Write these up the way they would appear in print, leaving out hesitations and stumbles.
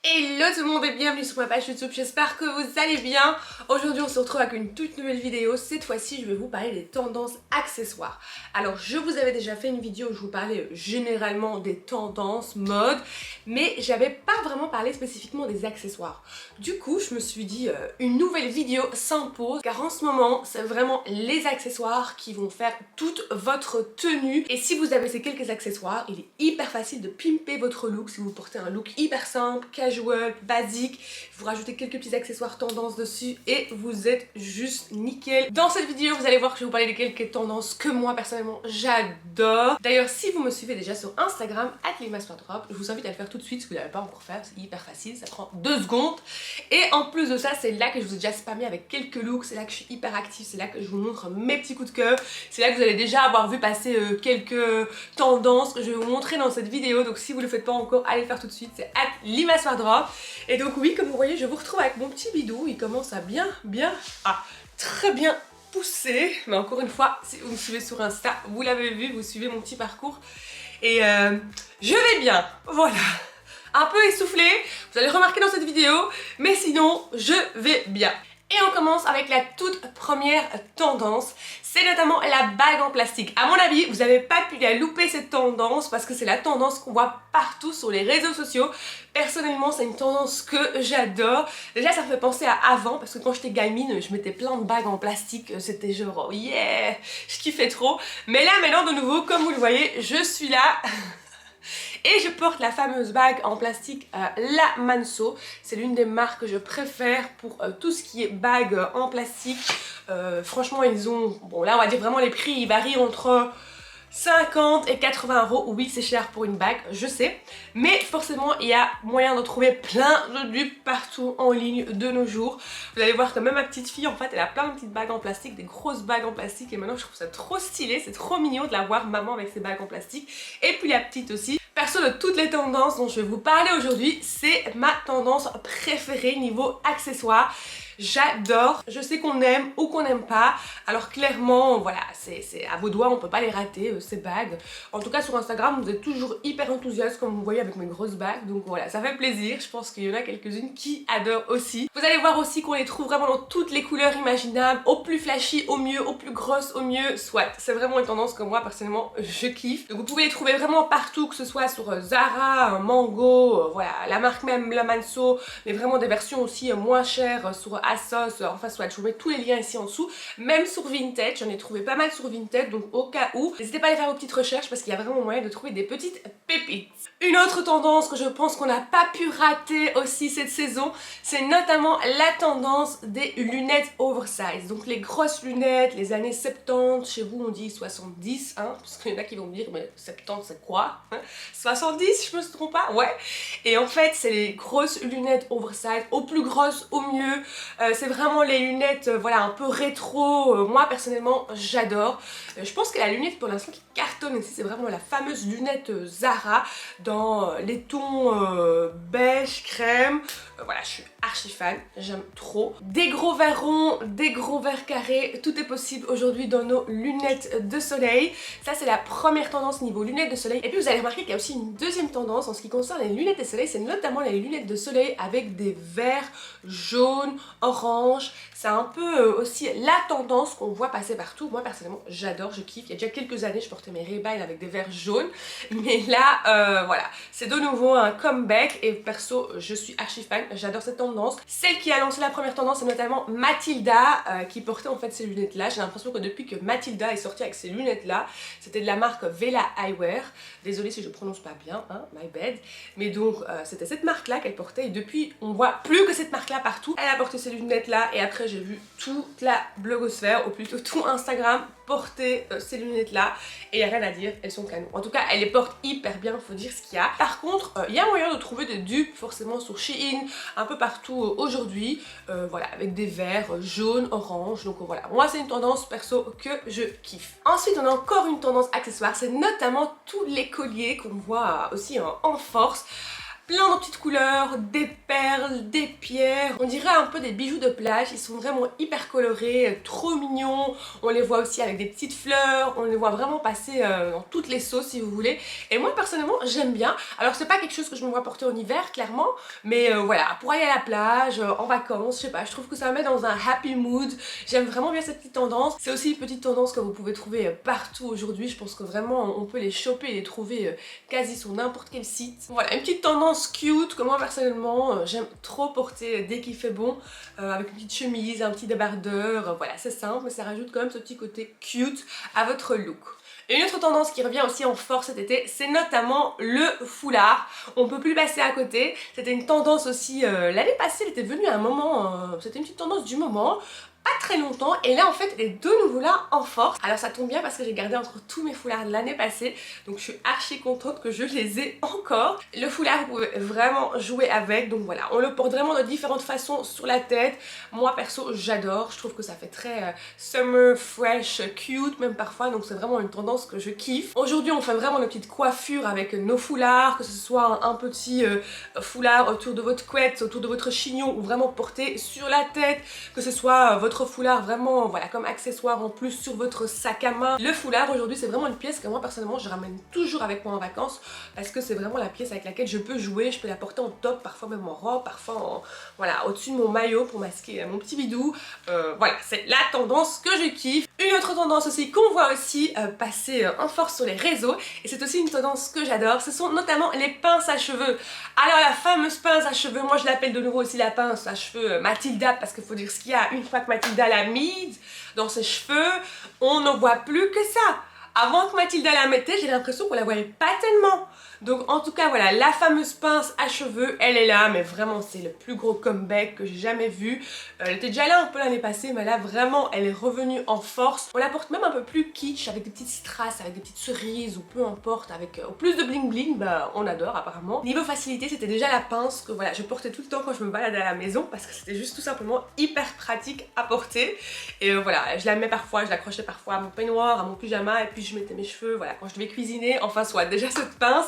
Hello tout le monde et bienvenue sur ma page YouTube, j'espère que vous allez bien. Aujourd'hui on se retrouve avec une toute nouvelle vidéo. Cette fois-ci je vais vous parler des tendances accessoires. Alors je vous avais déjà fait une vidéo où je vous parlais généralement des tendances mode, mais j'avais pas vraiment parlé spécifiquement des accessoires. Du coup je me suis dit une nouvelle vidéo s'impose, car en ce moment c'est vraiment les accessoires qui vont faire toute votre tenue. Et si vous avez ces quelques accessoires, il est hyper facile de pimper votre look. Si vous portez un look hyper simple, casual, basique, vous rajoutez quelques petits accessoires tendance dessus et vous êtes juste nickel. Dans cette vidéo vous allez voir que je vais vous parler de quelques tendances que moi personnellement j'adore. D'ailleurs si vous me suivez déjà sur Instagram @limaswardrobe, je vous invite à le faire tout de suite si vous ne l'avez pas encore fait, c'est hyper facile, ça prend 2 secondes. Et en plus de ça c'est là que je vous ai déjà spammé avec quelques looks, c'est là que je suis hyper active, c'est là que je vous montre mes petits coups de cœur, c'est là que vous allez déjà avoir vu passer quelques tendances que je vais vous montrer dans cette vidéo. Donc si vous ne le faites pas encore, allez le faire tout de suite, c'est @limaswardrobe. Et donc oui, comme vous voyez, je vous retrouve avec mon petit bidou, il commence à très bien pousser. Mais encore une fois, si vous me suivez sur Insta, vous l'avez vu, vous suivez mon petit parcours. Et je vais bien, voilà. Un peu essoufflée, vous allez remarquer dans cette vidéo, mais sinon, je vais bien. Et on commence avec la toute première tendance, c'est notamment la bague en plastique. À mon avis, vous n'avez pas pu la louper cette tendance parce que c'est la tendance qu'on voit partout sur les réseaux sociaux. Personnellement, c'est une tendance que j'adore. Déjà, ça me fait penser à avant parce que quand j'étais gamine, je mettais plein de bagues en plastique. C'était genre, oh yeah, je kiffais trop. Mais là, maintenant, de nouveau, comme vous le voyez, je suis là. Et je porte la fameuse bague en plastique La Manso. C'est l'une des marques que je préfère pour tout ce qui est bague en plastique. Franchement, ils ont... Bon, là, on va dire vraiment les prix, ils varient entre 50 et 80 €. Oui, c'est cher pour une bague, je sais. Mais forcément, il y a moyen de trouver plein de dupes partout en ligne de nos jours. Vous allez voir que même ma petite fille, en fait, elle a plein de petites bagues en plastique, des grosses bagues en plastique. Et maintenant, je trouve ça trop stylé, c'est trop mignon de la voir, maman, avec ses bagues en plastique. Et puis la petite aussi. Perso, de toutes les tendances dont je vais vous parler aujourd'hui, c'est ma tendance préférée niveau accessoires. J'adore, je sais qu'on aime ou qu'on n'aime pas, alors clairement voilà, c'est à vos doigts, on peut pas les rater ces bagues. En tout cas sur Instagram vous êtes toujours hyper enthousiaste comme vous voyez avec mes grosses bagues, donc voilà, ça fait plaisir. Je pense qu'il y en a quelques-unes qui adorent aussi. Vous allez voir aussi qu'on les trouve vraiment dans toutes les couleurs imaginables, au plus flashy au mieux, au plus grosses au mieux, soit. C'est vraiment une tendance que moi personnellement je kiffe. Donc vous pouvez les trouver vraiment partout, que ce soit sur Zara, Mango, voilà, la marque même La Manso, mais vraiment des versions aussi moins chères sur ASOS, enfin soit, je vous mets tous les liens ici en dessous, même sur Vinted, j'en ai trouvé pas mal sur Vinted, donc au cas où, n'hésitez pas à aller faire vos petites recherches parce qu'il y a vraiment moyen de trouver des petites pépites. Une autre tendance que je pense qu'on n'a pas pu rater aussi cette saison, c'est notamment la tendance des lunettes oversize, donc les grosses lunettes, les années 70, chez vous on dit 70, hein, parce qu'il y en a qui vont me dire, mais 70 c'est quoi hein, 70, je me trompe pas, ouais, et en fait c'est les grosses lunettes oversize, au plus grosses au mieux. C'est vraiment les lunettes voilà un peu rétro, moi personnellement j'adore. Je pense que la lunette pour l'instant qui cartonne ici c'est vraiment la fameuse lunette Zara dans les tons beige, crème. Voilà, je suis archi fan, j'aime trop. Des gros verres ronds, des gros verres carrés, tout est possible aujourd'hui dans nos lunettes de soleil. Ça c'est la première tendance niveau lunettes de soleil. Et puis vous allez remarquer qu'il y a aussi une deuxième tendance en ce qui concerne les lunettes de soleil, c'est notamment les lunettes de soleil avec des verres jaunes, orange. C'est un peu aussi la tendance qu'on voit passer partout. Moi personnellement j'adore, je kiffe. Il y a déjà quelques années je portais mes Ray-Ban avec des verres jaunes, mais là voilà, c'est de nouveau un comeback et perso je suis archi fan, j'adore cette tendance. Celle qui a lancé la première tendance c'est notamment Mathilda qui portait en fait ces lunettes là. J'ai l'impression que depuis que Mathilda est sortie avec ces lunettes là, c'était de la marque Vela Eyewear, désolée si je prononce pas bien, hein, my bad, mais donc c'était cette marque là qu'elle portait et depuis on voit plus que cette marque là partout. Elle a porté ces lunettes là et après j'ai vu toute la blogosphère, ou plutôt tout Instagram porter ces lunettes là et y a rien à dire, elles sont canon. En tout cas elle les porte hyper bien, faut dire ce qu'il y a. Par contre il y a moyen de trouver des dupes forcément sur Shein, un peu partout aujourd'hui, voilà, avec des verres jaunes, orange, donc voilà, moi c'est une tendance perso que je kiffe. Ensuite on a encore une tendance accessoire, c'est notamment tous les colliers qu'on voit aussi en force. Plein de petites couleurs, des perles, perles, des pierres, on dirait un peu des bijoux de plage. Ils sont vraiment hyper colorés, trop mignons. On les voit aussi avec des petites fleurs, on les voit vraiment passer dans toutes les sauces si vous voulez. Et moi personnellement j'aime bien. Alors c'est pas quelque chose que je me vois porter en hiver clairement, mais voilà, pour aller à la plage, en vacances, je sais pas, je trouve que ça me met dans un happy mood. J'aime vraiment bien cette petite tendance. C'est aussi une petite tendance que vous pouvez trouver partout aujourd'hui. Je pense que vraiment on peut les choper et les trouver quasi sur n'importe quel site. Voilà, une petite tendance cute que moi personnellement j'aime trop porter dès qu'il fait bon, avec une petite chemise, un petit débardeur, voilà c'est simple mais ça rajoute quand même ce petit côté cute à votre look. Et une autre tendance qui revient aussi en force cet été, c'est notamment le foulard. On peut plus passer à côté. C'était une tendance aussi, l'année passée, elle était venue à un moment, c'était une petite tendance du moment. Pas très longtemps et là en fait elle est de nouveau là en force. Alors ça tombe bien parce que j'ai gardé entre tous mes foulards de l'année passée, donc je suis archi contente que je les ai encore. Le foulard vous pouvez vraiment jouer avec, donc voilà, on le porte vraiment de différentes façons sur la tête. Moi perso j'adore, je trouve que ça fait très summer, fresh, cute même parfois, donc c'est vraiment une tendance que je kiffe. Aujourd'hui on fait vraiment une petite coiffure avec nos foulards, que ce soit un petit foulard autour de votre couette, autour de votre chignon ou vraiment porté sur la tête, que ce soit votre foulard vraiment voilà comme accessoire en plus sur votre sac à main. Le foulard aujourd'hui c'est vraiment une pièce que moi personnellement je ramène toujours avec moi en vacances parce que c'est vraiment la pièce avec laquelle je peux jouer, je peux la porter en top, parfois même en robe, parfois en, voilà au-dessus de mon maillot pour masquer mon petit bidou. Voilà, c'est la tendance que je kiffe. Une autre tendance aussi qu'on voit aussi passer en force sur les réseaux, et c'est aussi une tendance que j'adore, ce sont notamment les pinces à cheveux. Alors la fameuse pince à cheveux, moi je l'appelle de nouveau aussi la pince à cheveux Mathilda, parce qu'il faut dire ce qu'il y a, une fois que Mathilda l'a mise dans ses cheveux, on ne voit plus que ça. Avant que Mathilda la mettait, j'ai l'impression qu'on la voyait pas tellement. Donc en tout cas voilà, la fameuse pince à cheveux, elle est là, mais vraiment c'est le plus gros comeback que j'ai jamais vu. Elle était déjà là un peu l'année passée, mais là vraiment elle est revenue en force. On la porte même un peu plus kitsch, avec des petites strass, avec des petites cerises ou peu importe, avec au plus de bling bling, bah on adore apparemment. Niveau facilité, c'était déjà la pince que voilà, je portais tout le temps quand je me baladais à la maison parce que c'était juste tout simplement hyper pratique à porter. Et voilà, je la mets parfois, je l'accrochais parfois à mon peignoir, à mon pyjama, et puis je mettais mes cheveux, voilà, quand je devais cuisiner, enfin soit déjà cette pince.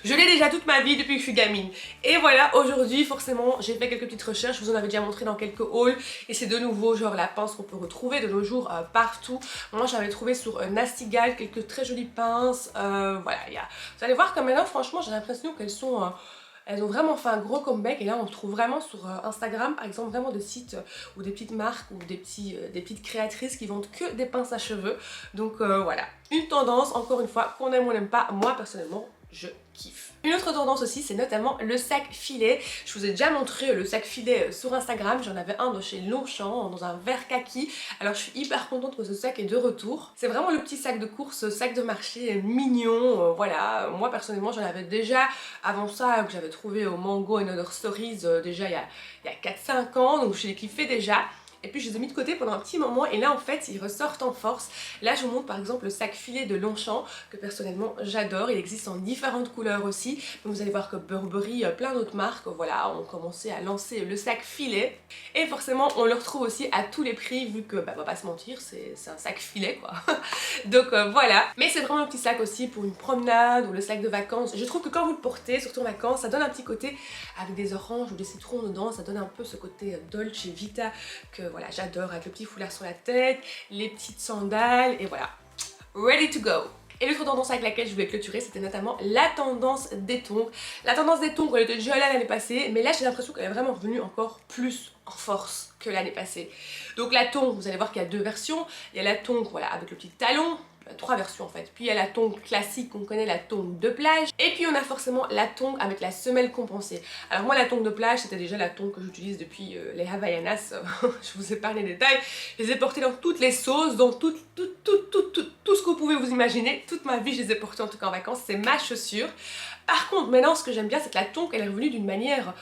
Je l'ai déjà toute ma vie depuis que je suis gamine. Et voilà, aujourd'hui forcément j'ai fait quelques petites recherches, je vous en avais déjà montré dans quelques hauls, et c'est de nouveau genre la pince qu'on peut retrouver de nos jours partout. Moi j'avais trouvé sur Nastigal quelques très jolies pinces, voilà, vous allez voir que maintenant franchement j'ai l'impression qu'elles sont... elles ont vraiment fait un gros comeback, et là on trouve vraiment sur Instagram par exemple vraiment des sites ou des petites marques ou des petites créatrices qui vendent que des pinces à cheveux. Donc voilà, une tendance encore une fois qu'on aime ou on n'aime pas, moi personnellement je kiffe. Une autre tendance aussi c'est notamment le sac filet. Je vous ai déjà montré le sac filet sur Instagram, j'en avais un de chez Longchamp dans un vert kaki. Alors je suis hyper contente que ce sac est de retour. C'est vraiment le petit sac de course, sac de marché mignon, voilà. Moi personnellement j'en avais déjà avant ça, que j'avais trouvé au Mango and Other Stories déjà il y a 4-5 ans, donc je l'ai kiffé déjà. Et puis je les ai mis de côté pendant un petit moment, et là en fait ils ressortent en force. Là je vous montre par exemple le sac filet de Longchamp que personnellement j'adore. Il existe en différentes couleurs aussi, donc vous allez voir que Burberry, plein d'autres marques voilà, ont commencé à lancer le sac filet. Et forcément on le retrouve aussi à tous les prix, vu que bah, on va pas se mentir, c'est un sac filet quoi. Donc voilà, mais c'est vraiment un petit sac aussi pour une promenade ou le sac de vacances. Je trouve que quand vous le portez, surtout en vacances, ça donne un petit côté avec des oranges ou des citrons dedans, ça donne un peu ce côté Dolce Vita que voilà, j'adore, avec le petit foulard sur la tête, les petites sandales, et voilà, ready to go. Et l'autre tendance avec laquelle je voulais clôturer, c'était notamment la tendance des tongs. La tendance des tongs, elle était déjà là l'année passée, mais là j'ai l'impression qu'elle est vraiment revenue encore plus en force que l'année passée. Donc la tongue, vous allez voir qu'il y a deux versions. Il y a la tongue voilà, avec le petit talon, trois versions en fait. Puis il y a la tongue classique qu'on connaît, la tongue de plage. Et puis on a forcément la tongue avec la semelle compensée. Alors moi la tongue de plage c'était déjà la tongue que j'utilise depuis les Havaianas. Je vous épargne les détails. Je les ai portées dans toutes les sauces, dans tout ce que vous pouvez vous imaginer. Toute ma vie je les ai portées en tout cas en vacances. C'est ma chaussure. Par contre maintenant ce que j'aime bien c'est que la tongue elle est revenue d'une manière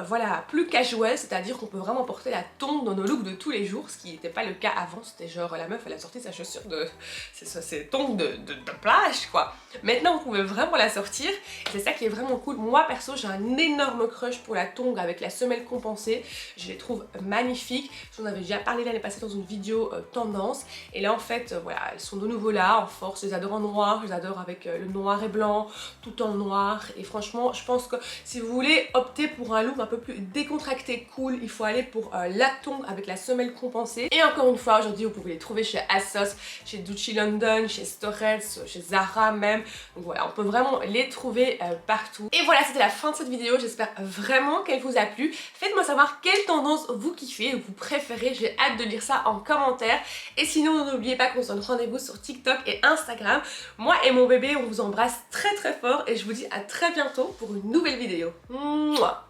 voilà, plus casual, c'est-à-dire qu'on peut vraiment porter la tongue dans nos looks de tous les jours, ce qui n'était pas le cas avant. C'était genre la meuf elle a sorti sa chaussure de... c'est tongue de plage quoi. Maintenant vous pouvez vraiment la sortir, et c'est ça qui est vraiment cool. Moi perso j'ai un énorme crush pour la tongue avec la semelle compensée, je les trouve magnifiques. J'en avais déjà parlé l'année passée dans une vidéo tendance, et là en fait voilà, elles sont de nouveau là en force. Je les adore en noir, je les adore avec le noir et blanc, tout en noir. noir. Et franchement, je pense que si vous voulez opter pour un look un peu plus décontracté, cool, il faut aller pour la tongue avec la semelle compensée. Et encore une fois, aujourd'hui, vous pouvez les trouver chez ASOS, chez Gucci London, chez Storets, chez Zara même. Donc voilà, on peut vraiment les trouver partout. Et voilà, c'était la fin de cette vidéo. J'espère vraiment qu'elle vous a plu. Faites-moi savoir quelle tendance vous kiffez, vous préférez. J'ai hâte de lire ça en commentaire. Et sinon, n'oubliez pas qu'on se donne rendez-vous sur TikTok et Instagram. Moi et mon bébé, on vous embrasse très très fort et je vous dis à très bientôt pour une nouvelle vidéo. Mouah.